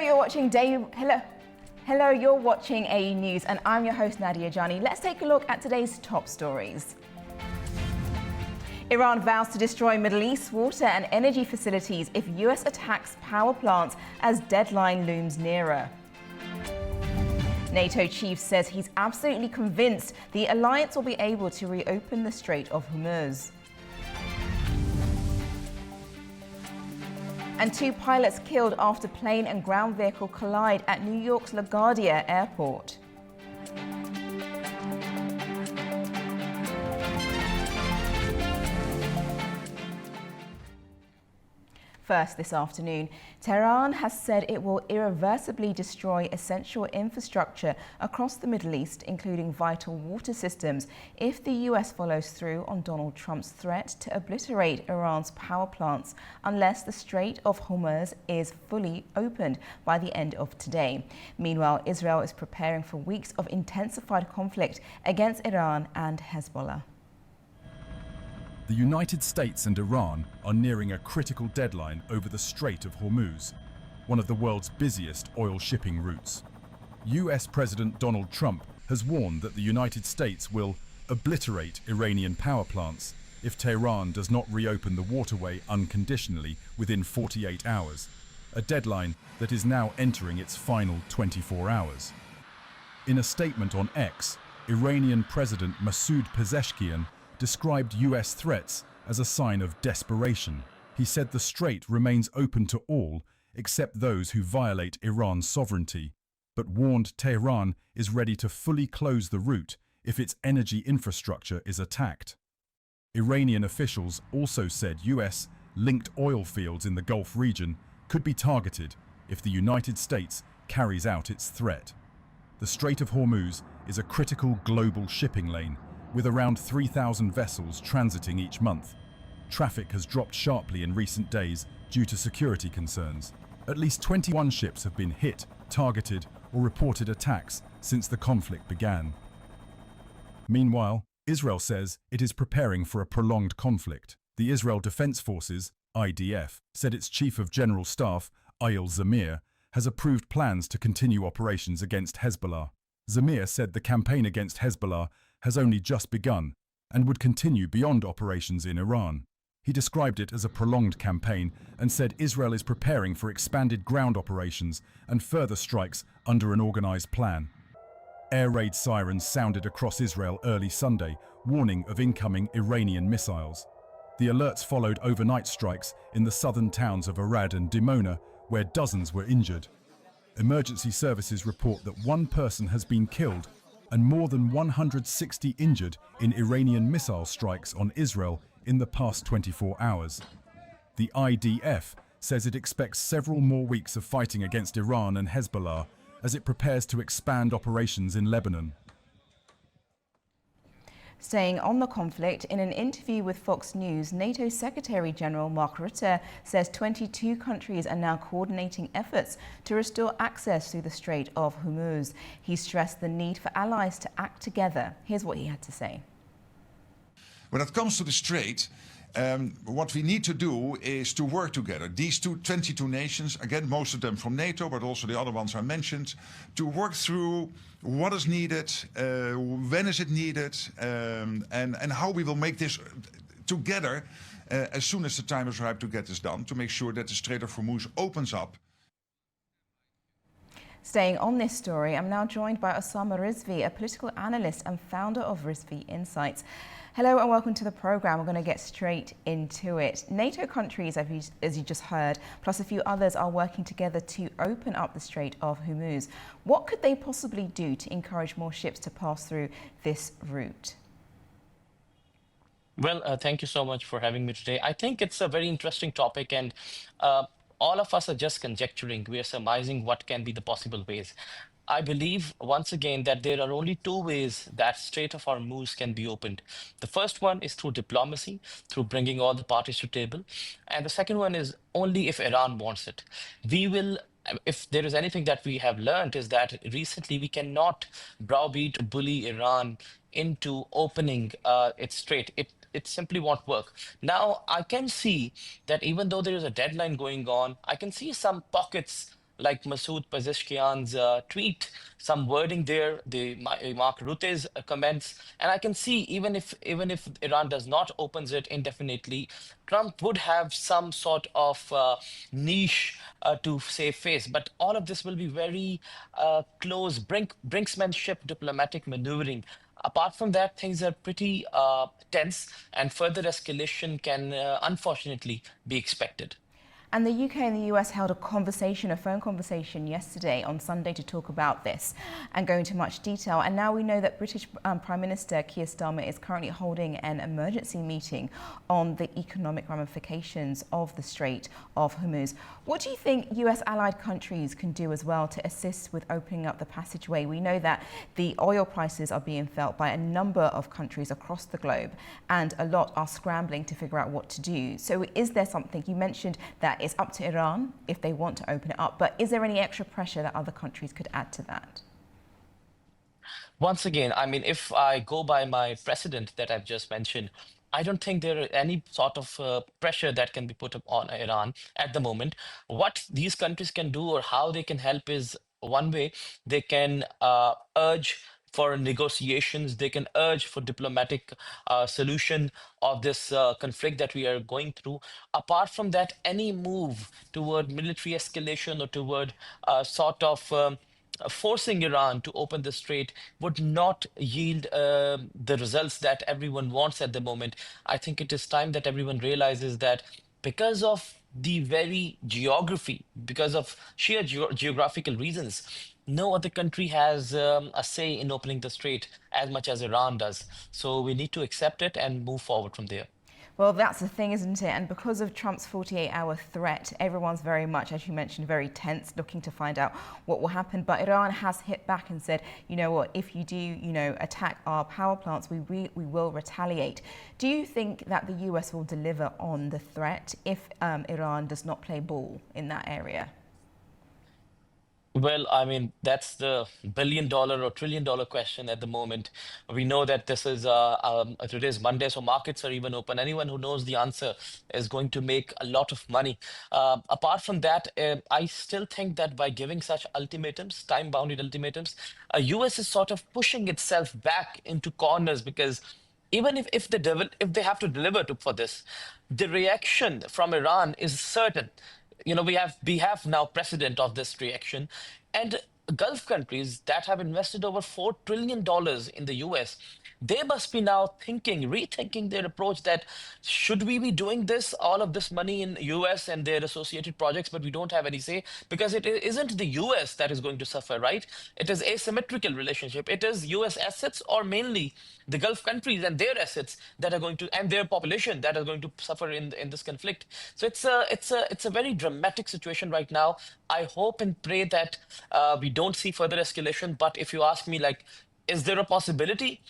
you're watching you're watching AE News, and I'm your host Nadia Jani. Let's take a look at today's top stories. Iran vows to destroy Middle East water and energy facilities if US attacks power plants as deadline looms nearer. NATO chief says he's absolutely convinced the alliance will be able to reopen the Strait of Hormuz. And 2 pilots killed after plane and ground vehicle collide at New York's LaGuardia Airport. First this afternoon, Tehran has said it will irreversibly destroy essential infrastructure across the Middle East, including vital water systems, if the US follows through on Donald Trump's threat to obliterate Iran's power plants unless the Strait of Hormuz is fully opened by the end of today. Meanwhile, Israel is preparing for weeks of intensified conflict against Iran and Hezbollah. The United States and Iran are nearing a critical deadline over the Strait of Hormuz, one of the world's busiest oil shipping routes. US President Donald Trump has warned that the United States will obliterate Iranian power plants if Tehran does not reopen the waterway unconditionally within 48 hours, a deadline that is now entering its final 24 hours. In a statement on X, Iranian President Masoud Pezeshkian described US threats as a sign of desperation. He said the strait remains open to all except those who violate Iran's sovereignty, but warned Tehran is ready to fully close the route if its energy infrastructure is attacked. Iranian officials also said US-linked oil fields in the Gulf region could be targeted if the United States carries out its threat. The Strait of Hormuz is a critical global shipping lane with around 3,000 vessels transiting each month. Traffic has dropped sharply in recent days due to security concerns. At least 21 ships have been hit, targeted, or reported attacks since the conflict began. Meanwhile, Israel says it is preparing for a prolonged conflict. The Israel Defense Forces, IDF, said its Chief of General Staff, Ayil Zamir, has approved plans to continue operations against Hezbollah. Zamir said the campaign against Hezbollah has only just begun and would continue beyond operations in Iran. He described it as a prolonged campaign and said Israel is preparing for expanded ground operations and further strikes under an organized plan. Air raid sirens sounded across Israel early Sunday, warning of incoming Iranian missiles. The alerts followed overnight strikes in the southern towns of Arad and Dimona, where dozens were injured. Emergency services report that 1 person has been killed and more than 160 injured in Iranian missile strikes on Israel in the past 24 hours. The IDF says it expects several more weeks of fighting against Iran and Hezbollah as it prepares to expand operations in Lebanon. Staying on the conflict, in an interview with Fox News, NATO Secretary General Mark Rutte says 22 countries are now coordinating efforts to restore access through the Strait of Hormuz. He stressed the need for allies to act together. Here's what he had to say. When it comes to the strait, what we need to do is to work together. These 22 nations, again, most of them from NATO, but also the other ones I mentioned, to work through what is needed, when is it needed, and how we will make this together as soon as the time is ripe to get this done, to make sure that the Strait of Hormuz opens up. Staying on this story, I'm now joined by Osama Rizvi, a political analyst and founder of Rizvi Insights. Hello and welcome to the program. We're going to get straight into it. NATO countries, as you just heard, plus a few others are working together to open up the Strait of Hormuz. What could they possibly do to encourage more ships to pass through this route? Well, thank you so much for having me today. I think it's a very interesting topic, and all of us are just conjecturing. We are surmising what can be the possible ways. I believe, once again, that there are only 2 ways that Strait of Hormuz can be opened. The first one is through diplomacy, through bringing all the parties to table. And the second one is only if Iran wants it. If there is anything that we have learned, is that recently we cannot browbeat, bully Iran into opening its strait. It simply won't work. Now, I can see that even though there is a deadline going on, I can see some pockets like Masoud Pezeshkian's tweet, some wording there, the Mark Rutte's comments, and I can see even if Iran does not opens it indefinitely, Trump would have some sort of niche to save face. But all of this will be very close brinksmanship diplomatic maneuvering. Apart from that, things are pretty tense, and further escalation can unfortunately be expected. And the UK and the US held a phone conversation yesterday on Sunday to talk about this and go into much detail. And now we know that British Prime Minister Keir Starmer is currently holding an emergency meeting on the economic ramifications of the Strait of Hormuz. What do you think US allied countries can do as well to assist with opening up the passageway? We know that the oil prices are being felt by a number of countries across the globe, and a lot are scrambling to figure out what to do. So is there something, you mentioned that it's up to Iran if they want to open it up, but is there any extra pressure that other countries could add to that? Once again, I mean, if I go by my precedent that I've just mentioned, I don't think there are any sort of pressure that can be put up on Iran at the moment. What these countries can do or how they can help is one way they can urge for negotiations, they can urge for diplomatic solution of this conflict that we are going through. Apart from that, any move toward military escalation or toward sort of forcing Iran to open the strait would not yield the results that everyone wants at the moment. I think it is time that everyone realizes that because of the very geography, because of sheer geographical reasons, no other country has a say in opening the strait as much as Iran does. So we need to accept it and move forward from there. Well, that's the thing, isn't it? And because of Trump's 48-hour threat, everyone's very much, as you mentioned, very tense, looking to find out what will happen. But Iran has hit back and said, you know what, if you do, attack our power plants, we will retaliate. Do you think that the US will deliver on the threat if Iran does not play ball in that area? Well, I mean, that's the billion-dollar or trillion-dollar question at the moment. We know that this is today is Monday, so markets are even open. Anyone who knows the answer is going to make a lot of money. Apart from that, I still think that by giving such ultimatums, time-bounded ultimatums, US is sort of pushing itself back into corners because even if they have to deliver for this, the reaction from Iran is certain. We have now precedent of this reaction, and Gulf countries that have invested over $4 trillion in the US, they must be now rethinking their approach that should we be doing this, all of this money in US and their associated projects, but we don't have any say because it isn't the US that is going to suffer, right? It is asymmetrical relationship. It is US assets or mainly the Gulf countries and their assets that are going to, and their population that are going to suffer in this conflict. So it's a very dramatic situation right now. I hope and pray that we don't see further escalation. But if you ask me, like, is there a possibility?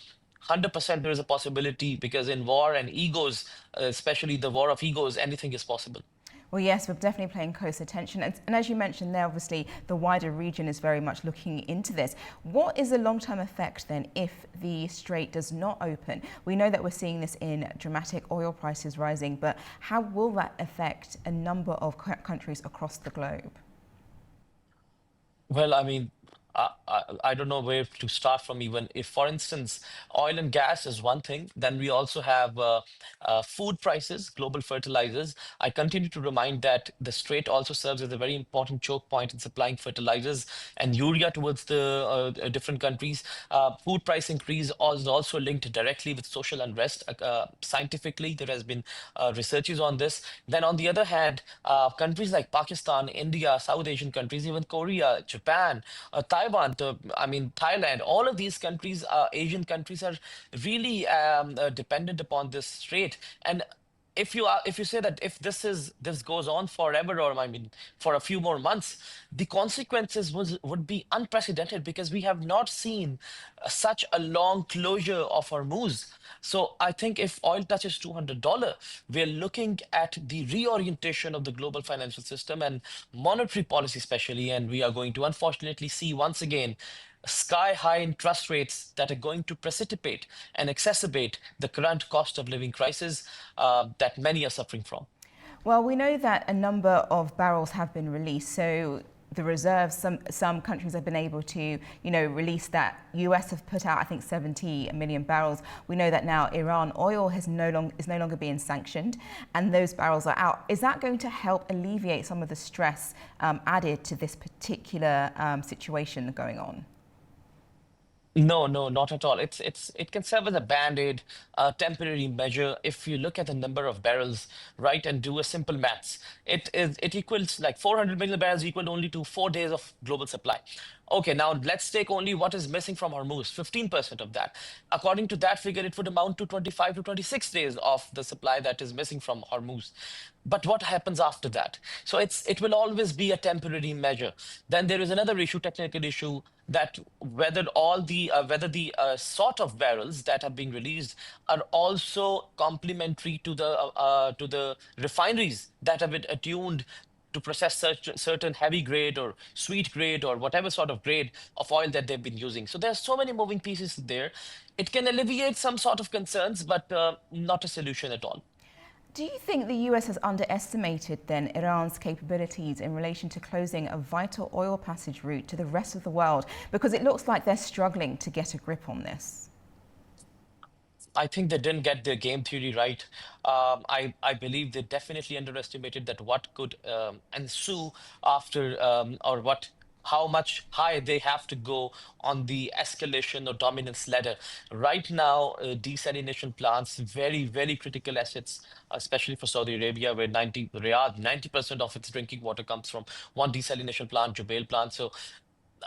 100% there is a possibility because in war and egos, especially the war of egos, anything is possible. Well, yes, we're definitely paying close attention. And as you mentioned there, obviously, the wider region is very much looking into this. What is the long-term effect then if the strait does not open? We know that we're seeing this in dramatic oil prices rising, but how will that affect a number of countries across the globe? Well, I mean, I don't know where to start from even. If, for instance, oil and gas is one thing, then we also have food prices, global fertilizers. I continue to remind that the strait also serves as a very important choke point in supplying fertilizers and urea towards the different countries. Food price increase is also linked directly with social unrest. Scientifically, there has been researches on this. Then on the other hand, countries like Pakistan, India, South Asian countries, even Korea, Japan, Taiwan, Thailand, all of these countries, Asian countries, are really dependent upon this strait. And if you say that if this goes on forever, or I mean for a few more months, the consequences would be unprecedented because we have not seen such a long closure of Hormuz. So I think if oil touches $200, we're looking at the reorientation of the global financial system and monetary policy especially, and we are going to unfortunately see once again sky high interest rates that are going to precipitate and exacerbate the current cost of living crisis that many are suffering from. Well, we know that a number of barrels have been released. So the reserves. Some countries have been able to, release that. US have put out, I think, 70 million barrels. We know that now Iran oil is no longer being sanctioned, and those barrels are out. Is that going to help alleviate some of the stress added to this particular situation going on? No, no, not at all. It can serve as a band-aid, temporary measure. If you look at the number of barrels, right, and do a simple maths, it equals like 400 million barrels equal only to 4 days of global supply. Okay, now let's take only what is missing from Hormuz, 15% of that. According to that figure, it would amount to 25 to 26 days of the supply that is missing from Hormuz. But what happens after that? So it will always be a temporary measure. Then there is another issue, technical issue, that whether the sort of barrels that are being released are also complementary to the refineries that have been attuned to process certain heavy grade or sweet grade or whatever sort of grade of oil that they've been using. So there's so many moving pieces there. It can alleviate some sort of concerns, but not a solution at all. Do you think the US has underestimated then Iran's capabilities in relation to closing a vital oil passage route to the rest of the world? Because it looks like they're struggling to get a grip on this. I think they didn't get their game theory right. I believe they definitely underestimated that what could ensue after how much high they have to go on the escalation or dominance ladder. Right now, desalination plants, very, very critical assets, especially for Saudi Arabia, where Riyadh, 90% of its drinking water comes from one desalination plant, Jubail plant. So,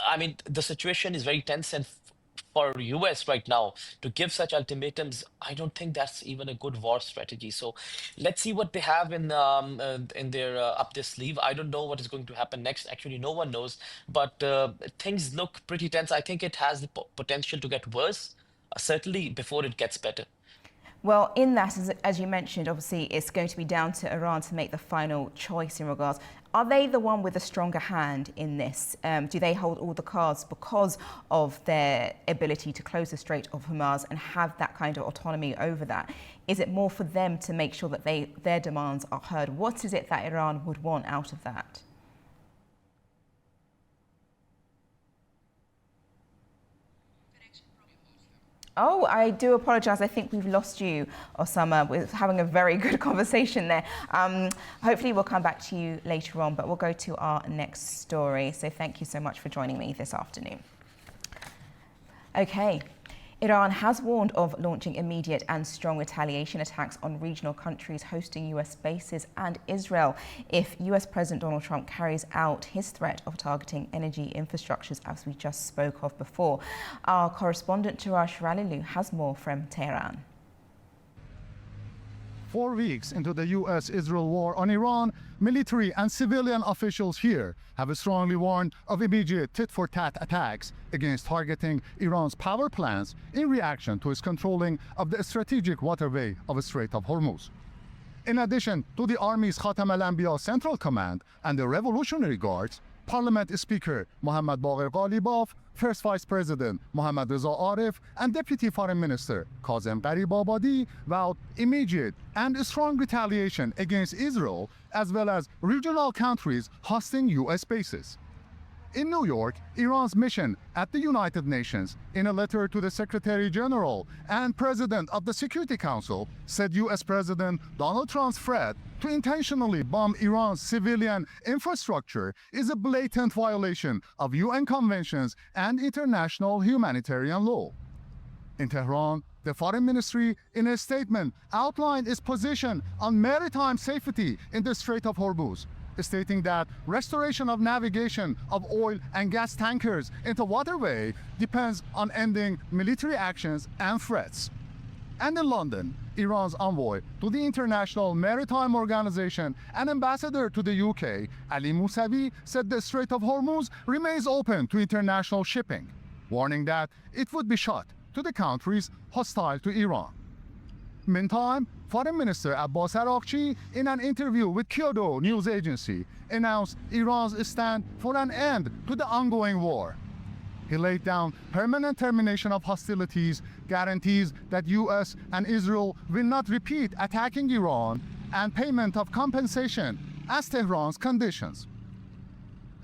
I mean, the situation is very tense, and for US right now to give such ultimatums, I don't think that's even a good war strategy. So let's see what they have in their up their sleeve. I don't know what is going to happen next. Actually, no one knows. But things look pretty tense. I think it has the potential to get worse, certainly before it gets better. Well, in that, as you mentioned, obviously it's going to be down to Iran to make the final choice in regards. Are they the one with a stronger hand in this? Do they hold all the cards because of their ability to close the Strait of Hormuz and have that kind of autonomy over that? Is it more for them to make sure that their demands are heard? What is it that Iran would want out of that? Oh, I do apologise. I think we've lost you, Osama. We're having a very good conversation there. Hopefully we'll come back to you later on, but we'll go to our next story. So thank you so much for joining me this afternoon. Okay. Iran has warned of launching immediate and strong retaliation attacks on regional countries hosting US bases and Israel if US President Donald Trump carries out his threat of targeting energy infrastructures, as we just spoke of before. Our correspondent Tarash Ralilu has more from Tehran. 4 weeks into the US-Israel war on Iran, military and civilian officials here have strongly warned of immediate tit-for-tat attacks against targeting Iran's power plants in reaction to its controlling of the strategic waterway of the Strait of Hormuz. In addition to the Army's Khatam al-Anbiya Central Command and the Revolutionary Guards, Parliament Speaker Mohammad Bagher Ghalibaf, First Vice President Mohammad Reza Arif, and Deputy Foreign Minister Kazem Gharibabadi vowed immediate and strong retaliation against Israel, as well as regional countries hosting US bases. In New York, Iran's mission at the United Nations, in a letter to the Secretary General and President of the Security Council, said US President Donald Trump's threat to intentionally bomb Iran's civilian infrastructure is a blatant violation of UN conventions and international humanitarian law. In Tehran, the Foreign Ministry, in a statement, outlined its position on maritime safety in the Strait of Hormuz, stating that restoration of navigation of oil and gas tankers into waterway depends on ending military actions and threats. And in London, Iran's envoy to the International Maritime Organization and ambassador to the UK, Ali Mousavi, said the Strait of Hormuz remains open to international shipping, warning that it would be shut to the countries hostile to Iran. Meantime, Foreign Minister Abbas Araghchi, in an interview with Kyodo news agency, announced Iran's stand for an end to the ongoing war. He laid down permanent termination of hostilities, guarantees that US and Israel will not repeat attacking Iran, and payment of compensation as Tehran's conditions.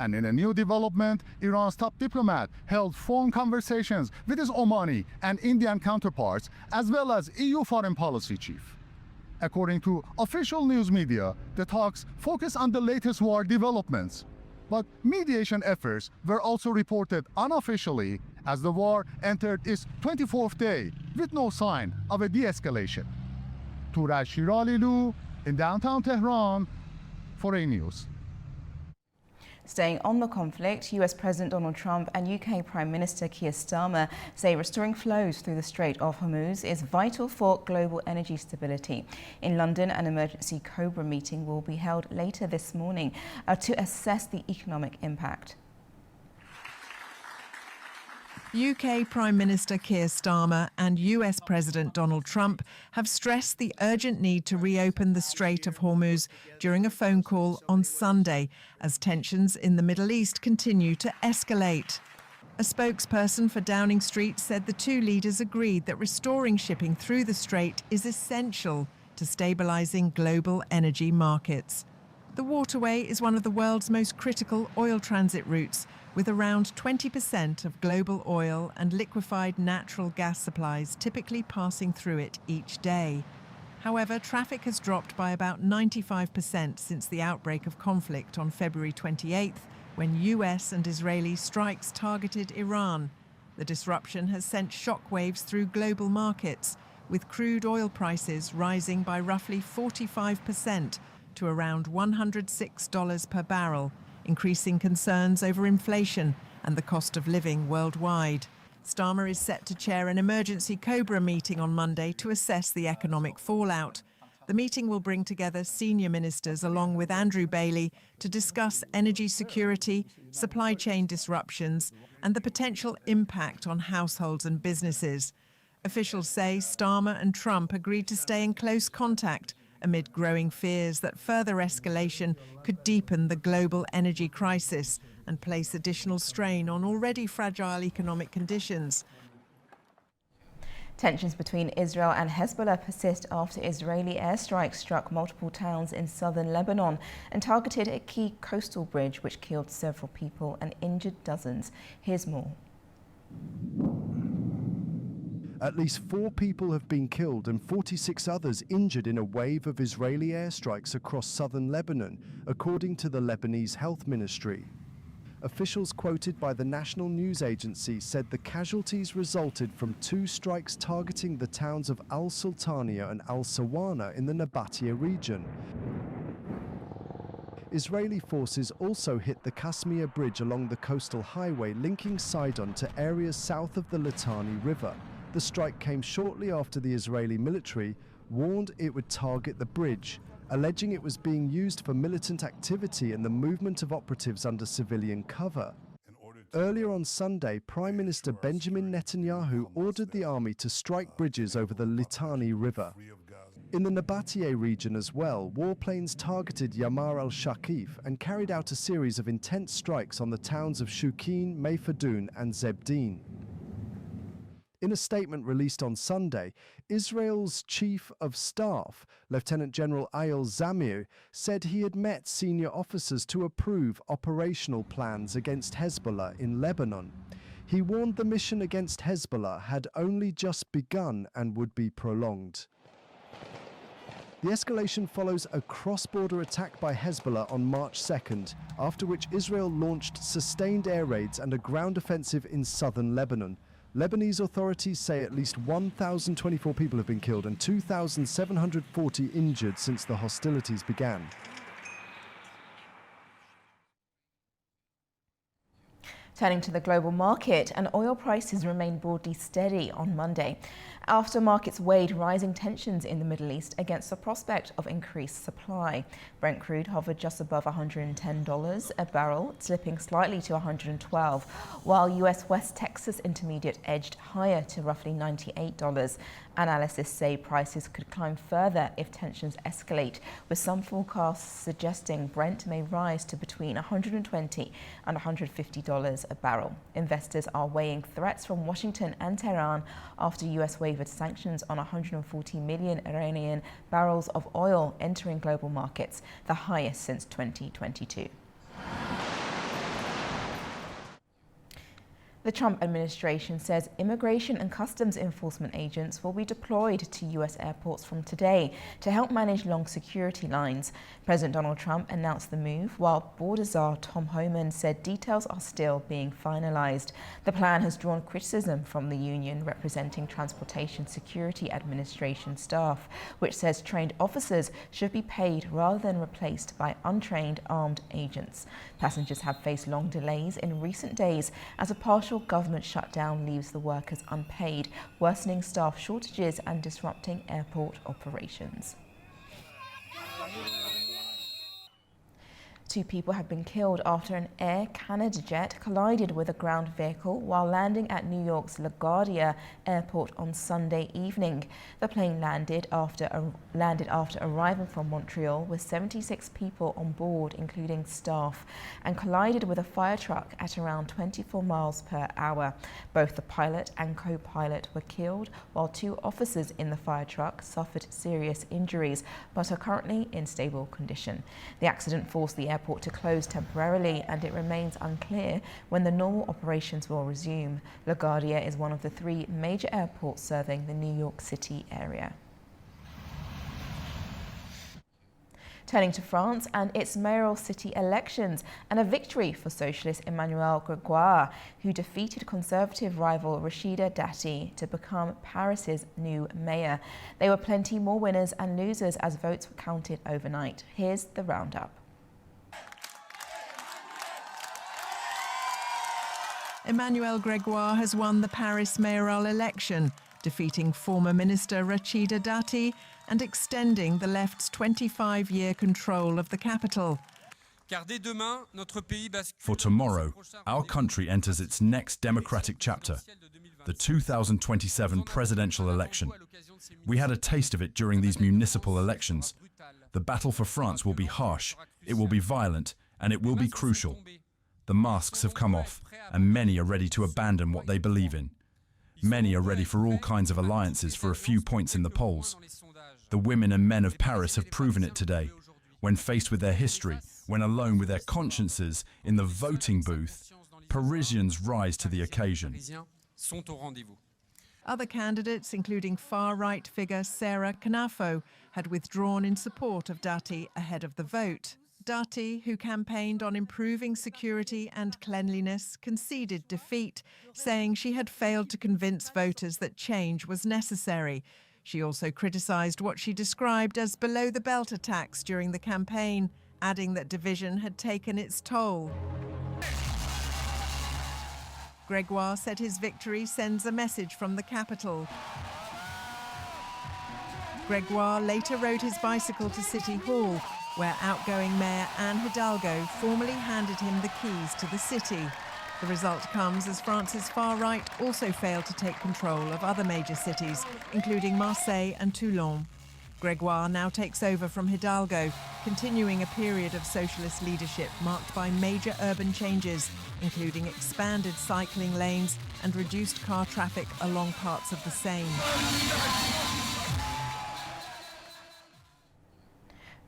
And in a new development, Iran's top diplomat held phone conversations with his Omani and Indian counterparts, as well as EU foreign policy chief. According to official news media, the talks focus on the latest war developments. But mediation efforts were also reported unofficially as the war entered its 24th day with no sign of a de-escalation. Turaj Shiralilu in downtown Tehran for A News. Staying on the conflict, US President Donald Trump and UK Prime Minister Keir Starmer say restoring flows through the Strait of Hormuz is vital for global energy stability. In London, an emergency COBRA meeting will be held later this morning to assess the economic impact. UK Prime Minister Keir Starmer and US President Donald Trump have stressed the urgent need to reopen the Strait of Hormuz during a phone call on Sunday as tensions in the Middle East continue to escalate. A spokesperson for Downing Street said the two leaders agreed that restoring shipping through the strait is essential to stabilizing global energy markets. The waterway is one of the world's most critical oil transit routes, with around 20% of global oil and liquefied natural gas supplies typically passing through it each day. However, traffic has dropped by about 95% since the outbreak of conflict on February 28th, when US and Israeli strikes targeted Iran. The disruption has sent shockwaves through global markets, with crude oil prices rising by roughly 45% to around $106 per barrel, increasing concerns over inflation and the cost of living worldwide. Starmer is set to chair an emergency COBRA meeting on Monday to assess the economic fallout. The meeting will bring together senior ministers along with Andrew Bailey to discuss energy security, supply chain disruptions, and the potential impact on households and businesses. Officials say Starmer and Trump agreed to stay in close contact amid growing fears that further escalation could deepen the global energy crisis and place additional strain on already fragile economic conditions. Tensions between Israel and Hezbollah persist after Israeli airstrikes struck multiple towns in southern Lebanon and targeted a key coastal bridge which killed several people and injured dozens. Here's more. At least 4 people have been killed and 46 others injured in a wave of Israeli airstrikes across southern Lebanon, according to the Lebanese Health Ministry. Officials quoted by the national news agency said the casualties resulted from 2 strikes targeting the towns of Al-Sultaniya and Al-Sawana in the Nabatea region. Israeli forces also hit the Kashmir Bridge along the coastal highway linking Sidon to areas south of the Litani River. The strike came shortly after the Israeli military warned it would target the bridge, alleging it was being used for militant activity and the movement of operatives under civilian cover. Earlier on Sunday, Prime Minister Benjamin Netanyahu ordered the army to strike bridges over the Litani River. In the Nabatea region as well, warplanes targeted Yamar al-Shakif and carried out a series of intense strikes on the towns of Shukin, Mayfadoun and Zebdin. In a statement released on Sunday, Israel's Chief of Staff, Lieutenant General Ayal Zamir, said he had met senior officers to approve operational plans against Hezbollah in Lebanon. He warned the mission against Hezbollah had only just begun and would be prolonged. The escalation follows a cross-border attack by Hezbollah on March 2nd, after which Israel launched sustained air raids and a ground offensive in southern Lebanon. Lebanese authorities say at least 1,024 people have been killed and 2,740 injured since the hostilities began. Turning to the global market, and oil prices remain broadly steady on Monday, after markets weighed rising tensions in the Middle East against the prospect of increased supply. Brent crude hovered just above $110 a barrel, slipping slightly to $112, while US West Texas Intermediate edged higher to roughly $98. Analysts say prices could climb further if tensions escalate, with some forecasts suggesting Brent may rise to between $120 and $150 a barrel. Investors are weighing threats from Washington and Tehran after US wavered sanctions on 140 million Iranian barrels of oil entering global markets, the highest since 2022. The Trump administration says immigration and customs enforcement agents will be deployed to U.S. airports from today to help manage long security lines. President Donald Trump announced the move, while Border Czar Tom Homan said details are still being finalized. The plan has drawn criticism from the union representing Transportation Security Administration staff, which says trained officers should be paid rather than replaced by untrained armed agents. Passengers have faced long delays in recent days as a partial government shutdown leaves the workers unpaid, worsening staff shortages and disrupting airport operations. 2 people have been killed after an Air Canada jet collided with a ground vehicle while landing at New York's LaGuardia airport on Sunday evening. The plane landed after arriving from Montreal with 76 people on board, including staff, and collided with a fire truck at around 24 miles per hour. Both the pilot and co-pilot were killed, while 2 officers in the fire truck suffered serious injuries but are currently in stable condition. The accident forced the airport to close temporarily, and it remains unclear when the normal operations will resume. LaGuardia is one of the 3 major airports serving the New York City area. Turning to France and its mayoral city elections, and a victory for socialist Emmanuel Grégoire, who defeated conservative rival Rachida Dati to become Paris's new mayor. There were plenty more winners and losers as votes were counted overnight. Here's the roundup. Emmanuel Grégoire has won the Paris mayoral election, defeating former minister Rachida Dati and extending the left's 25-year control of the capital. For tomorrow, our country enters its next democratic chapter, the 2027 presidential election. We had a taste of it during these municipal elections. The battle for France will be harsh, it will be violent, and it will be crucial. The masks have come off, and many are ready to abandon what they believe in. Many are ready for all kinds of alliances for a few points in the polls. The women and men of Paris have proven it today. When faced with their history, when alone with their consciences in the voting booth, Parisians rise to the occasion. Other candidates, including far-right figure Sarah Knafo, had withdrawn in support of Dati ahead of the vote. Dati, who campaigned on improving security and cleanliness, conceded defeat, saying she had failed to convince voters that change was necessary. She also criticised what she described as below-the-belt attacks during the campaign, adding that division had taken its toll. Grégoire said his victory sends a message from the capital. Grégoire later rode his bicycle to City Hall, where outgoing Mayor Anne Hidalgo formally handed him the keys to the city. The result comes as France's far right also failed to take control of other major cities, including Marseille and Toulon. Grégoire now takes over from Hidalgo, continuing a period of socialist leadership marked by major urban changes, including expanded cycling lanes and reduced car traffic along parts of the Seine.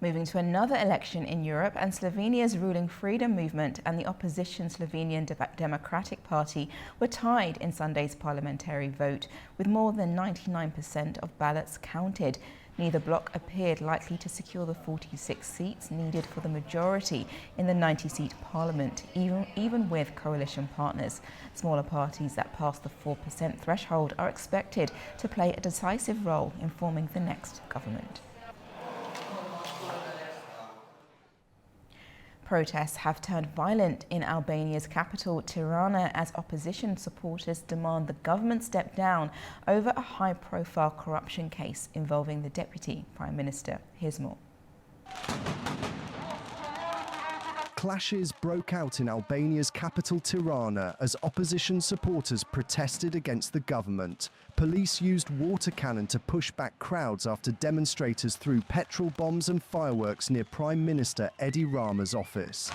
Moving to another election in Europe, and Slovenia's ruling Freedom Movement and the opposition Slovenian Democratic Party were tied in Sunday's parliamentary vote, with more than 99% of ballots counted. Neither bloc appeared likely to secure the 46 seats needed for the majority in the 90-seat parliament, even with coalition partners. Smaller parties that pass the 4% threshold are expected to play a decisive role in forming the next government. Protests have turned violent in Albania's capital, Tirana, as opposition supporters demand the government step down over a high-profile corruption case involving the deputy prime minister. Here's more. Clashes broke out in Albania's capital Tirana as opposition supporters protested against the government. Police used water cannon to push back crowds after demonstrators threw petrol bombs and fireworks near Prime Minister Edi Rama's office.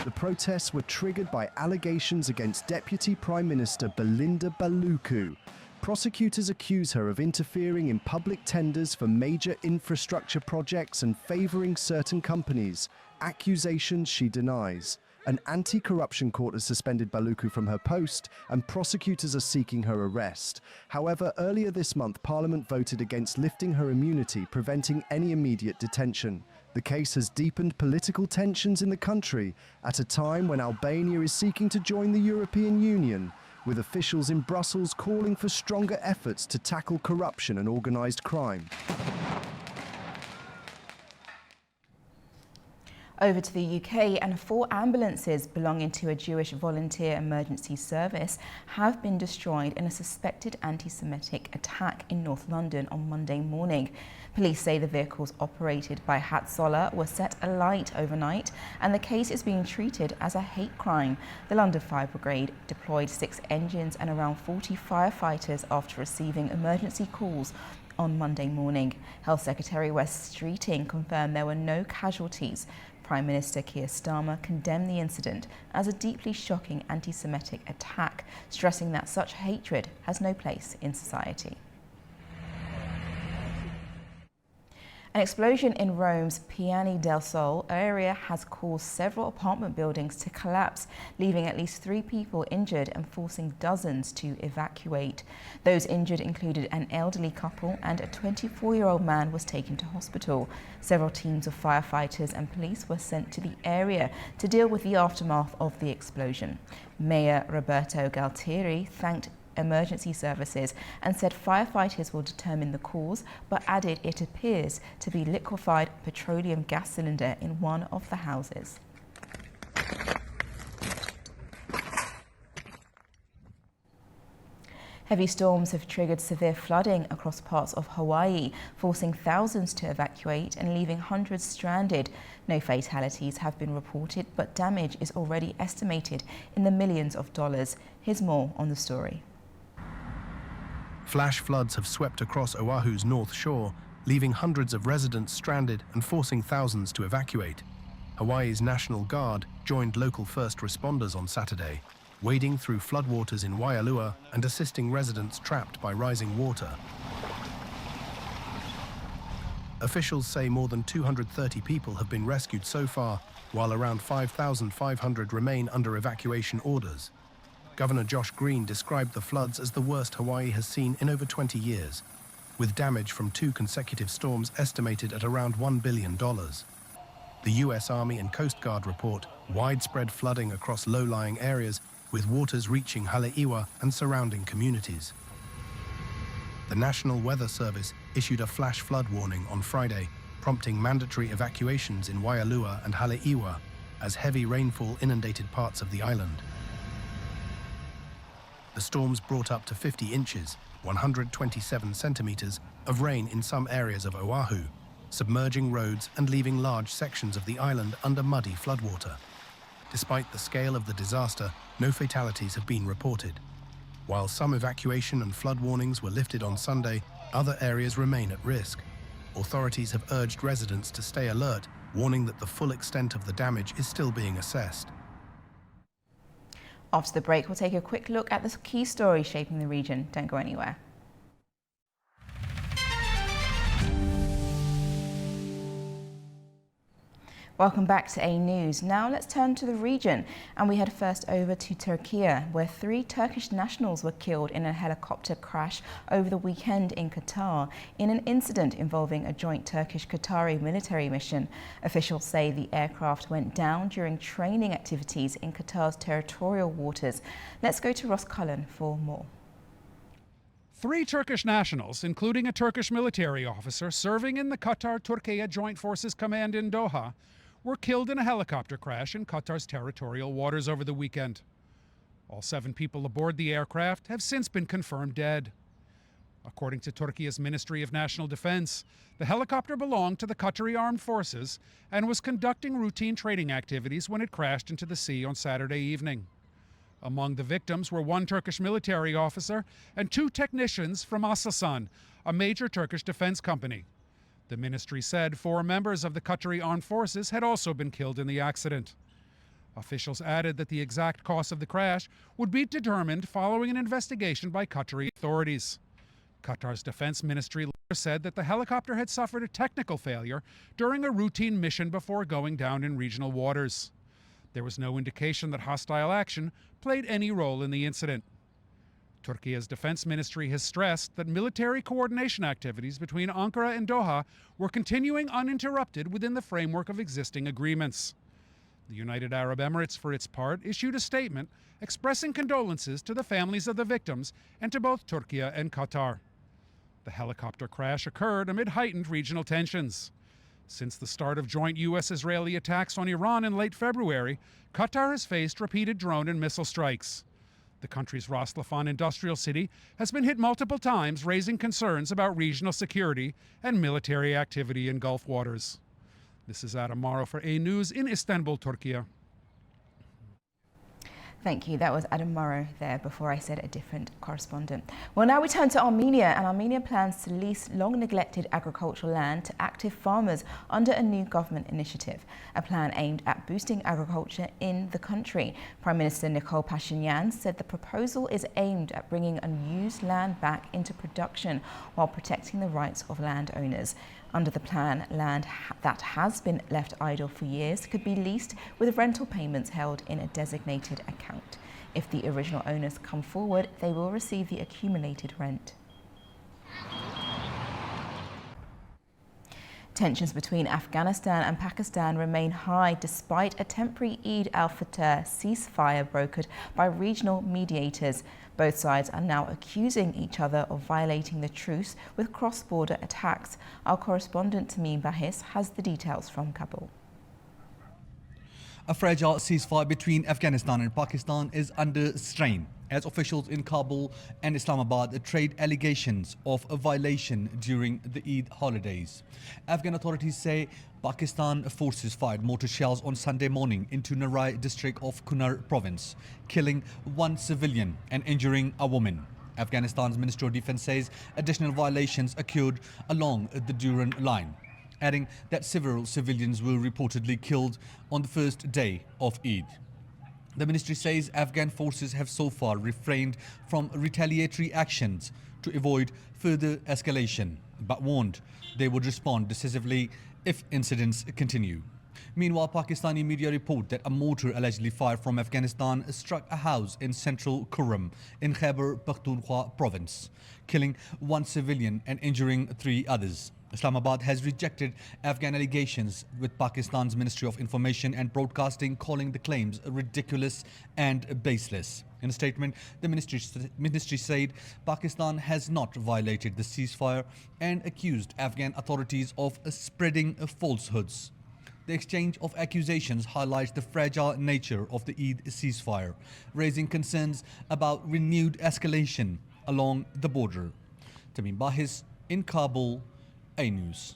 The protests were triggered by allegations against Deputy Prime Minister Belinda Baluku. Prosecutors accuse her of interfering in public tenders for major infrastructure projects and favouring certain companies, accusations she denies. An anti-corruption court has suspended Baluku from her post, and prosecutors are seeking her arrest. However, earlier this month, Parliament voted against lifting her immunity, preventing any immediate detention. The case has deepened political tensions in the country at a time when Albania is seeking to join the European Union, with officials in Brussels calling for stronger efforts to tackle corruption and organised crime. Over to the UK, and 4 ambulances belonging to a Jewish volunteer emergency service have been destroyed in a suspected anti-Semitic attack in North London on Monday morning. Police say the vehicles operated by Hatzolah were set alight overnight, and the case is being treated as a hate crime. The London Fire Brigade deployed 6 engines and around 40 firefighters after receiving emergency calls on Monday morning. Health Secretary Wes Streeting confirmed there were no casualties. Prime Minister Keir Starmer condemned the incident as a deeply shocking anti-Semitic attack, stressing that such hatred has no place in society. An explosion in Rome's Piani del Sol area has caused several apartment buildings to collapse, leaving at least 3 people injured and forcing dozens to evacuate. Those injured included an elderly couple, and a 24-year-old man was taken to hospital. Several teams of firefighters and police were sent to the area to deal with the aftermath of the explosion. Mayor Roberto Galtieri thanked emergency services and said firefighters will determine the cause, but added it appears to be liquefied petroleum gas cylinder in one of the houses. Heavy storms have triggered severe flooding across parts of Hawaii, forcing thousands to evacuate and leaving hundreds stranded. No fatalities have been reported, but damage is already estimated in the millions of dollars. Here's more on the story. Flash floods have swept across Oahu's north shore, leaving hundreds of residents stranded and forcing thousands to evacuate. Hawaii's National Guard joined local first responders on Saturday, wading through floodwaters in Waialua and assisting residents trapped by rising water. Officials say more than 230 people have been rescued so far, while around 5,500 remain under evacuation orders. Governor Josh Green described the floods as the worst Hawaii has seen in over 20 years, with damage from 2 consecutive storms estimated at around $1 billion. The U.S. Army and Coast Guard report widespread flooding across low-lying areas, with waters reaching Haleiwa and surrounding communities. The National Weather Service issued a flash flood warning on Friday, prompting mandatory evacuations in Waialua and Haleiwa as heavy rainfall inundated parts of the island. The storms brought up to 50 inches, 127 centimeters, of rain in some areas of Oahu, submerging roads and leaving large sections of the island under muddy floodwater. Despite the scale of the disaster, no fatalities have been reported. While some evacuation and flood warnings were lifted on Sunday, other areas remain at risk. Authorities have urged residents to stay alert, warning that the full extent of the damage is still being assessed. After the break, we'll take a quick look at the key stories shaping the region. Don't go anywhere. Welcome back to A News. Now let's turn to the region, and we head first over to Turkey, where 3 Turkish nationals were killed in a helicopter crash over the weekend in Qatar in an incident involving a joint Turkish-Qatari military mission. Officials say the aircraft went down during training activities in Qatar's territorial waters. Let's go to Ross Cullen for more. 3 Turkish nationals, including a Turkish military officer serving in the Qatar-Turkey Joint Forces Command in Doha, were killed in a helicopter crash in Qatar's territorial waters over the weekend. All 7 people aboard the aircraft have since been confirmed dead. According to Turkey's Ministry of National Defense, the helicopter belonged to the Qatari Armed Forces and was conducting routine training activities when it crashed into the sea on Saturday evening. Among the victims were 1 Turkish military officer and 2 technicians from Aselsan, a major Turkish defense company. The ministry said 4 members of the Qatari Armed Forces had also been killed in the accident. Officials added that the exact cause of the crash would be determined following an investigation by Qatari authorities. Qatar's defense ministry later said that the helicopter had suffered a technical failure during a routine mission before going down in regional waters. There was no indication that hostile action played any role in the incident. Turkey's defense ministry has stressed that military coordination activities between Ankara and Doha were continuing uninterrupted within the framework of existing agreements. The United Arab Emirates, for its part, issued a statement expressing condolences to the families of the victims and to both Turkey and Qatar. The helicopter crash occurred amid heightened regional tensions. Since the start of joint U.S.-Israeli attacks on Iran in late February, Qatar has faced repeated drone and missile strikes. The country's Ras Laffan industrial city has been hit multiple times, raising concerns about regional security and military activity in Gulf waters. This is Adam Morrow for A News in Istanbul, Turkey. Thank you. That was Adam Morrow there before I said a different correspondent. Well, now we turn to Armenia, and Armenia plans to lease long-neglected agricultural land to active farmers under a new government initiative, a plan aimed at boosting agriculture in the country. Prime Minister Nikol Pashinyan said the proposal is aimed at bringing unused land back into production while protecting the rights of landowners. Under the plan, land that has been left idle for years could be leased with rental payments held in a designated account. If the original owners come forward, they will receive the accumulated rent. Tensions between Afghanistan and Pakistan remain high despite a temporary Eid al-Fitr ceasefire brokered by regional mediators. Both sides are now accusing each other of violating the truce with cross-border attacks. Our correspondent Tamim Bahis has the details from Kabul. A fragile ceasefire between Afghanistan and Pakistan is under strain as officials in Kabul and Islamabad trade allegations of a violation during the Eid holidays. Afghan authorities say Pakistan forces fired mortar shells on Sunday morning into Narai district of Kunar province, killing one civilian and injuring a woman. Afghanistan's Ministry of Defense says additional violations occurred along the Durand line, adding that several civilians were reportedly killed on the first day of Eid. The ministry says Afghan forces have so far refrained from retaliatory actions to avoid further escalation, but warned they would respond decisively if incidents continue. Meanwhile, Pakistani media report that a mortar allegedly fired from Afghanistan struck a house in central Kurram in Khyber Pakhtunkhwa province, killing one civilian and injuring three others. Islamabad has rejected Afghan allegations, with Pakistan's Ministry of Information and Broadcasting calling the claims ridiculous and baseless. In a statement, the ministry said Pakistan has not violated the ceasefire and accused Afghan authorities of spreading falsehoods. The exchange of accusations highlights the fragile nature of the Eid ceasefire, raising concerns about renewed escalation along the border. Tamim Bahis in Kabul, A News.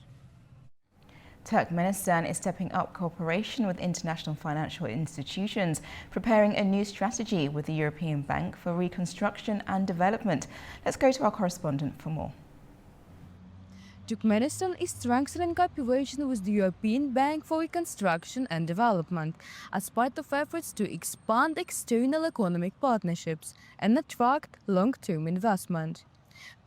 Turkmenistan is stepping up cooperation with international financial institutions, preparing a new strategy with the European Bank for Reconstruction and Development. Let's go to our correspondent for more. Turkmenistan is strengthening cooperation with the European Bank for Reconstruction and Development as part of efforts to expand external economic partnerships and attract long-term investment.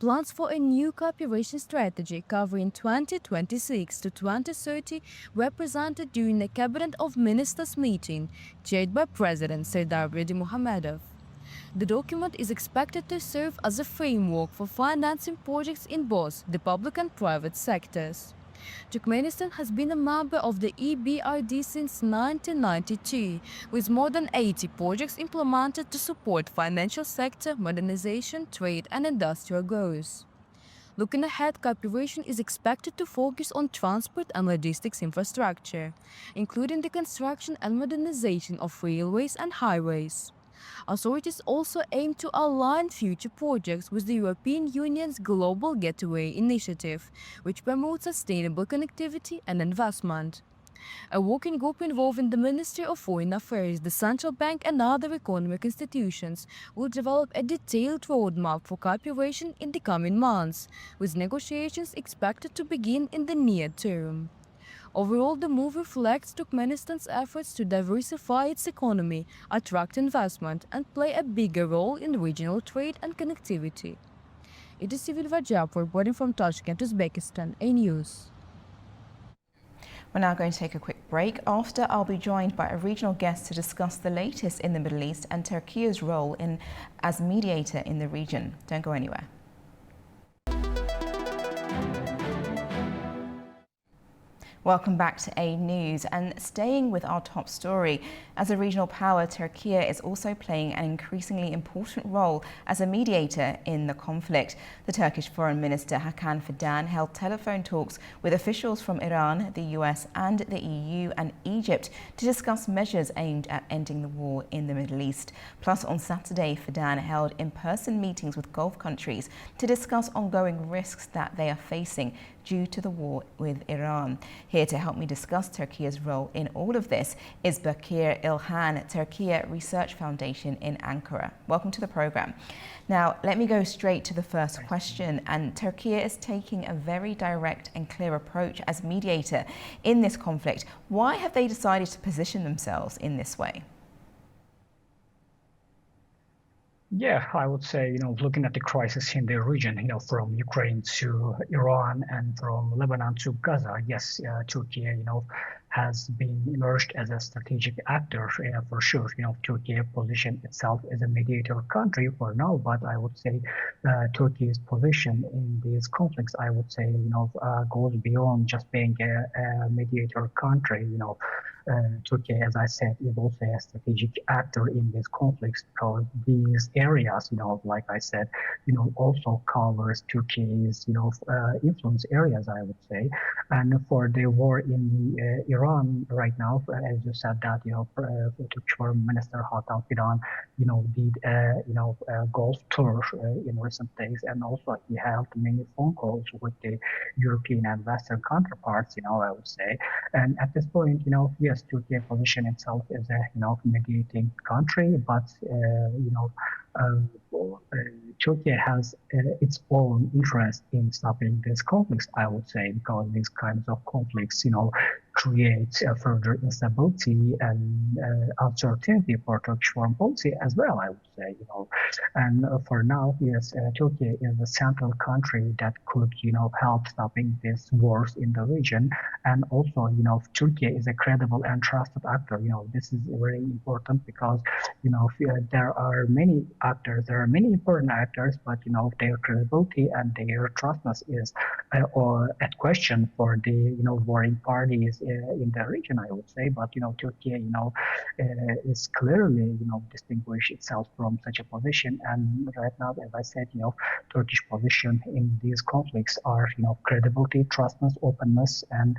Plans for a new cooperation strategy covering 2026 to 2030 were presented during a Cabinet of Ministers meeting chaired by President Serdar Berdimuhamedov. The document is expected to serve as a framework for financing projects in both the public and private sectors. Turkmenistan has been a member of the EBRD since 1992, with more than 80 projects implemented to support financial sector modernization, trade and industrial growth. Looking ahead, cooperation is expected to focus on transport and logistics infrastructure, including the construction and modernization of railways and highways. Authorities also aim to align future projects with the European Union's Global Gateway Initiative, which promotes sustainable connectivity and investment. A working group involving the Ministry of Foreign Affairs, the Central Bank and other economic institutions will develop a detailed roadmap for cooperation in the coming months, with negotiations expected to begin in the near term. Overall, the move reflects Turkmenistan's efforts to diversify its economy, attract investment, and play a bigger role in regional trade and connectivity. It is Sivil Vajab reporting from Tashkent, Uzbekistan, A News. We're now going to take a quick break. After, I'll be joined by a regional guest to discuss the latest in the Middle East and Turkey's role as mediator in the region. Don't go anywhere. Welcome back to A News, and staying with our top story, as a regional power, Turkey is also playing an increasingly important role as a mediator in the conflict. The Turkish Foreign Minister Hakan Fidan held telephone talks with officials from Iran, the US and the EU and Egypt to discuss measures aimed at ending the war in the Middle East. Plus, on Saturday, Fidan held in-person meetings with Gulf countries to discuss ongoing risks that they are facing due to the war with Iran. Here to help me discuss Turkey's role in all of this is Bakir İlhan, Turkey Research Foundation in Ankara. Welcome to the program. Now, let me go straight to the first question. And Turkey is taking a very direct and clear approach as mediator in this conflict. Why have they decided to position themselves in this way? Yeah, I would say, looking at the crisis in the region, from Ukraine to Iran and from Lebanon to Gaza, yes, Turkey, has been emerged as a strategic actor for sure. Turkey positioned itself as a mediator country for now, but I would say Turkey's position in these conflicts, I would say, goes beyond just being a mediator country. Turkey, as I said, is also a strategic actor in these conflicts because these areas, like I said, also covers Turkey's, influence areas, I would say. And for the war in Iran right now, as you said that, Turkish Foreign Minister Hakan Fidan, did a Gulf tour in recent days, and also he held many phone calls with the European and Western counterparts, I would say. And at this point, yes, Turkey position itself as a mediating country, but Turkey has its own interest in stopping these conflicts, I would say, because these kinds of conflicts, create further instability and uncertainty for Turkish foreign policy as well, I would say, And for now, yes, Turkey is a central country that could, help stopping these wars in the region. And also, Turkey is a credible and trusted actor. This is very important because, there are many actors, there are many important actors, but, their credibility and their trustness is at question for the, warring parties in the region, I would say. But, Turkey, is clearly, distinguished itself from such a position. And right now, as I said, Turkish position in these conflicts are, credibility, trustness, openness, and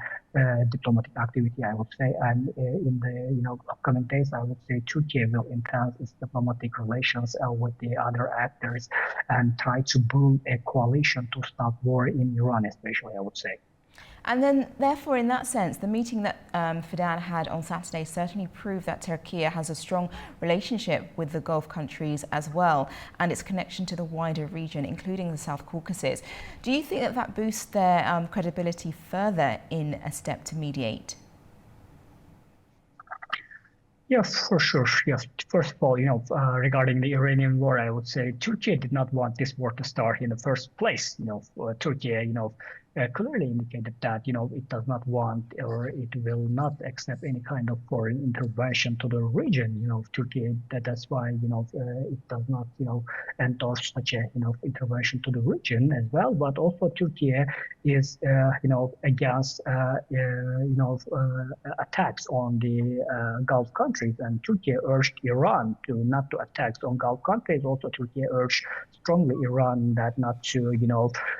diplomatic activity, I would say. And in the, upcoming days, I would say Turkey will enhance its diplomatic relations with the other actors and try to build a coalition to stop war in Iran, especially, I would say. And then, therefore, in that sense, the meeting that Fidan had on Saturday certainly proved that Turkey has a strong relationship with the Gulf countries as well, and its connection to the wider region, including the South Caucasus. Do you think that that boosts their credibility further in a step to mediate? Yes, for sure. Yes. First of all, regarding the Iranian war, I would say Turkey did not want this war to start in the first place. Turkey, clearly indicated that, it does not want or it will not accept any kind of foreign intervention to the region. Turkey, that's why, it does not, endorse such a, intervention to the region as well. But also Turkey is, against, attacks on the Gulf countries, and Turkey urged Iran not to attack on Gulf countries. Also, Turkey urged strongly Iran that not to,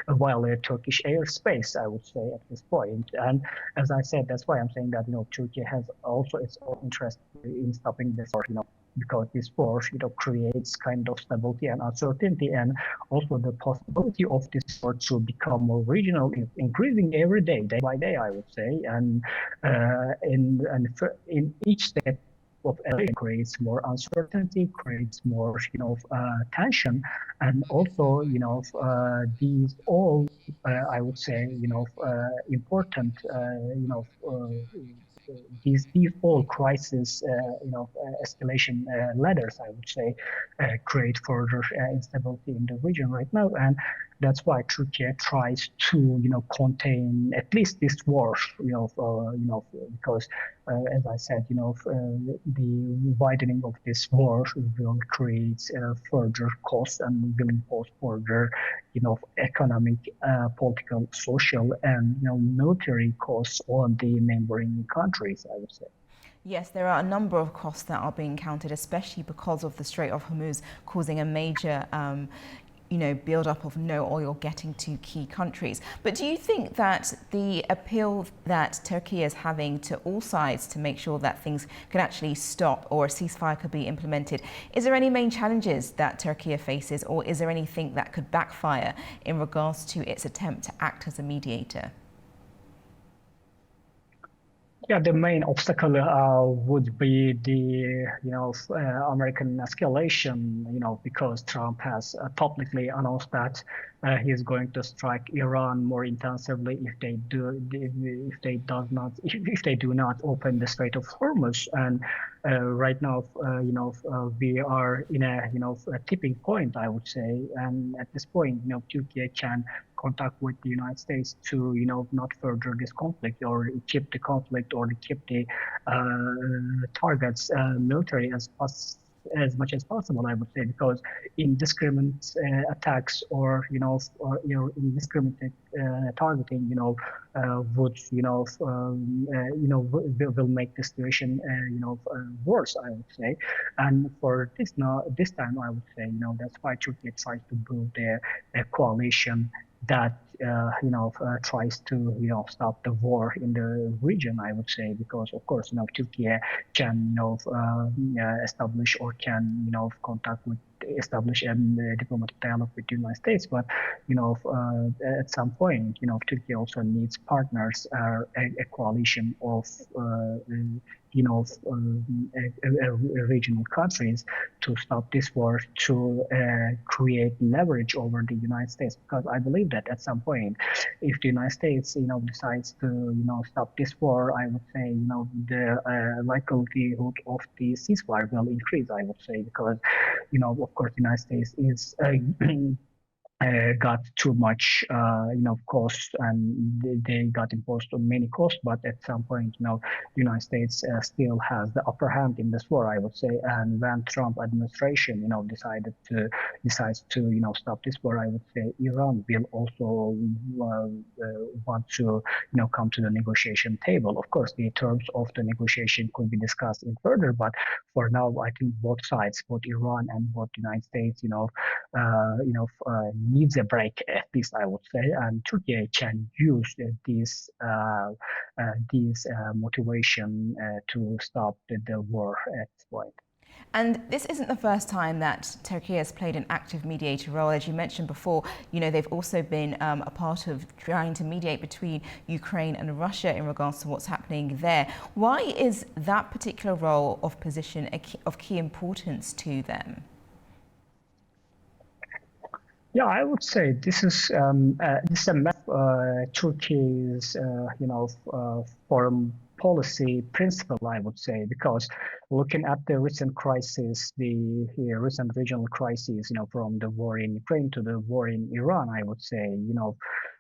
violate Turkish airspace, I would say, at this point. And as I said, that's why I'm saying that, Turkey has also its own interest in stopping this war, because this war, creates kind of stability and uncertainty, and also the possibility of this war to become more regional is increasing every day, day by day, I would say. And in each step of escalation creates more uncertainty, creates more, tension, and also, these all, I would say, important, these all crisis, escalation ladders, I would say, create further instability in the region right now. And That's why Turkey tries to, contain at least this war, because as I said, the widening of this war will create further costs and will impose further, economic, political, social, and military costs on the neighboring countries, I would say. Yes, there are a number of costs that are being counted, especially because of the Strait of Hormuz causing a major build-up of no oil getting to key countries. But do you think that the appeal that Turkey is having to all sides to make sure that things can actually stop or a ceasefire could be implemented, is there any main challenges that Turkey faces, or is there anything that could backfire in regards to its attempt to act as a mediator? Yeah, the main obstacle would be the American escalation, because Trump has publicly announced that he is going to strike Iran more intensively if they do not open the Strait of Hormuz. And right now, we are in a tipping point, I would say. And at this point, Turkey can contact with the United States to, not further this conflict or keep the conflict or keep the targets military as much as possible, I would say, because indiscriminate attacks or indiscriminate targeting, would will make the situation worse, I would say. And for this time, I would say, that's why Turkey tries to build a coalition that tries to stop the war in the region, I would say, because of course Turkey can establish or can establish a diplomatic dialogue with the United States, but at some point Turkey also needs partners, a coalition of regional countries to stop this war, to create leverage over the United States. Because I believe that at some point, if the United States, decides to, stop this war, I would say, the likelihood of the ceasefire will increase, I would say, because, of course, the United States is got too much, costs, and they got imposed on many costs. But at some point, the United States still has the upper hand in this war, I would say. And when Trump administration, decides to, stop this war, I would say Iran will also want to, come to the negotiation table. Of course, the terms of the negotiation could be discussed in further, but for now, I think both sides, both Iran and both the United States, needs a break, at least I would say, and Turkey can use this motivation to stop the war at this point. And this isn't the first time that Turkey has played an active mediator role. As you mentioned before, they've also been a part of trying to mediate between Ukraine and Russia in regards to what's happening there. Why is that particular role of position of key importance to them? Yeah, I would say this is a map Turkey's foreign policy principle, I would say, because looking at the recent crisis, the recent regional crises, from the war in Ukraine to the war in Iran, I would say,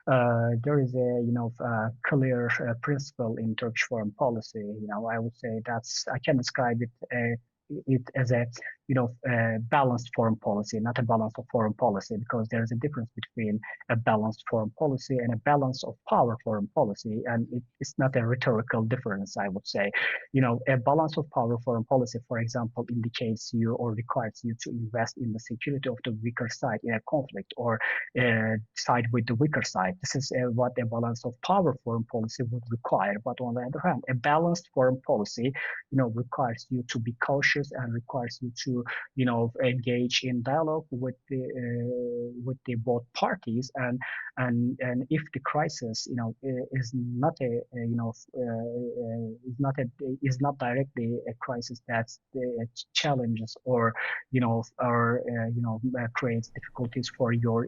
there is a clear principle in Turkish foreign policy. I would say I can describe it as a balanced foreign policy, not a balance of foreign policy, because there is a difference between a balanced foreign policy and a balance of power foreign policy, and it's not a rhetorical difference, I would say. A balance of power foreign policy, for example, indicates you or requires you to invest in the security of the weaker side in a conflict, or side with the weaker side. This is what a balance of power foreign policy would require. But on the other hand, a balanced foreign policy, requires you to be cautious and requires you to engage in dialogue with the both parties, and and if the crisis, is not is not directly a crisis that challenges or creates difficulties for your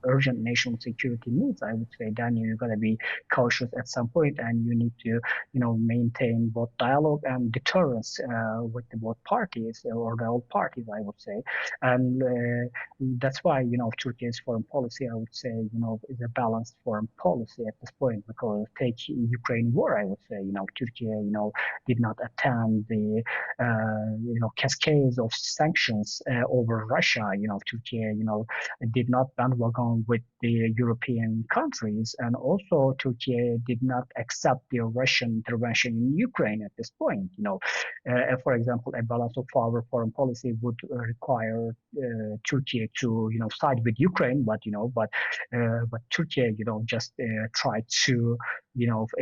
urgent national security needs, I would say then you're going to be cautious at some point, and you need to maintain both dialogue and deterrence with both parties or the all parties, I would say. And that's why Turkey's foreign policy, I would say, is a balanced foreign policy at this point, because take Ukraine war, I would say, Turkey did not attend the cascades of sanctions over Russia. Turkey did not bandwagon with the European countries, and also Turkey did not accept the Russian intervention in Ukraine at this point. For example, a balance of power foreign policy would require Turkey to side with Ukraine, but Turkey just tried to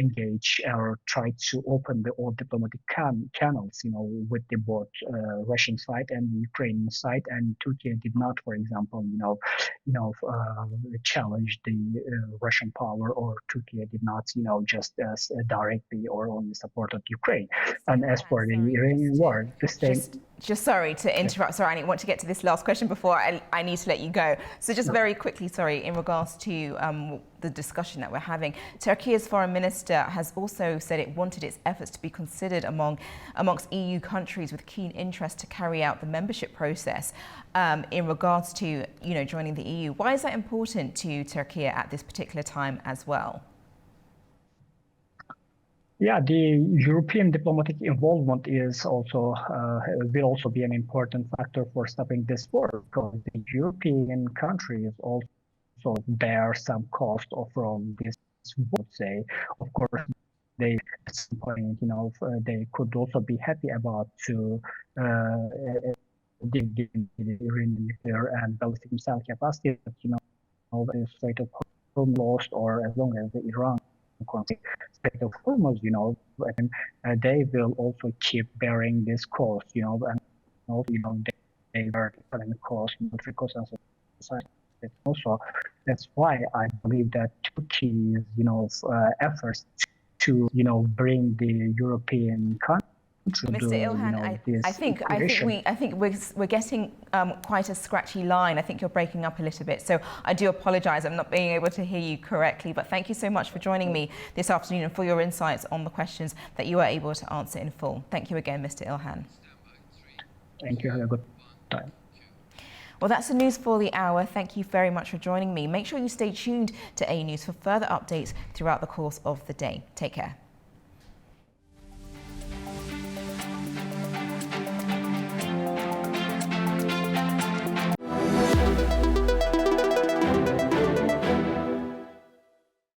engage or try to open the all diplomatic channels with the both Russian side and the Ukrainian side, and Turkey did not, for example, challenge the Russian power, or Turkey did not just directly or only supported Ukraine. And as for the Iranian war, the same. Just sorry to interrupt. Sorry, I want to get to this last question before I need to let you go. So just very quickly, sorry, in regards to the discussion that we're having, Turkey's foreign minister has also said it wanted its efforts to be considered amongst EU countries with keen interest to carry out the membership process in regards to joining the EU. Why is that important to Turkey at this particular time as well? Yeah, the European diplomatic involvement is also will also be an important factor for stopping this war, because the European countries also bear some cost from this war. Say, of course, they at some point, they could also be happy about to the nuclear and ballistic missile capacity, but the Strait of Hormuz lost, or as long as the Iran Strait of Hormuz, and they will also keep bearing this cost, and also, they bear economic cost, military cost, and society. Also, that's why I believe that Turkey's, efforts to, bring the European countries. Mr. Ilhan, I think we're getting quite a scratchy line. I think you're breaking up a little bit, so I do apologise. I'm not being able to hear you correctly. But thank you so much for joining me this afternoon and for your insights on the questions that you were able to answer in full. Thank you again, Mr. Ilhan. Thank you. Have a good time. Well, that's the news for the hour. Thank you very much for joining me. Make sure you stay tuned to A News for further updates throughout the course of the day. Take care.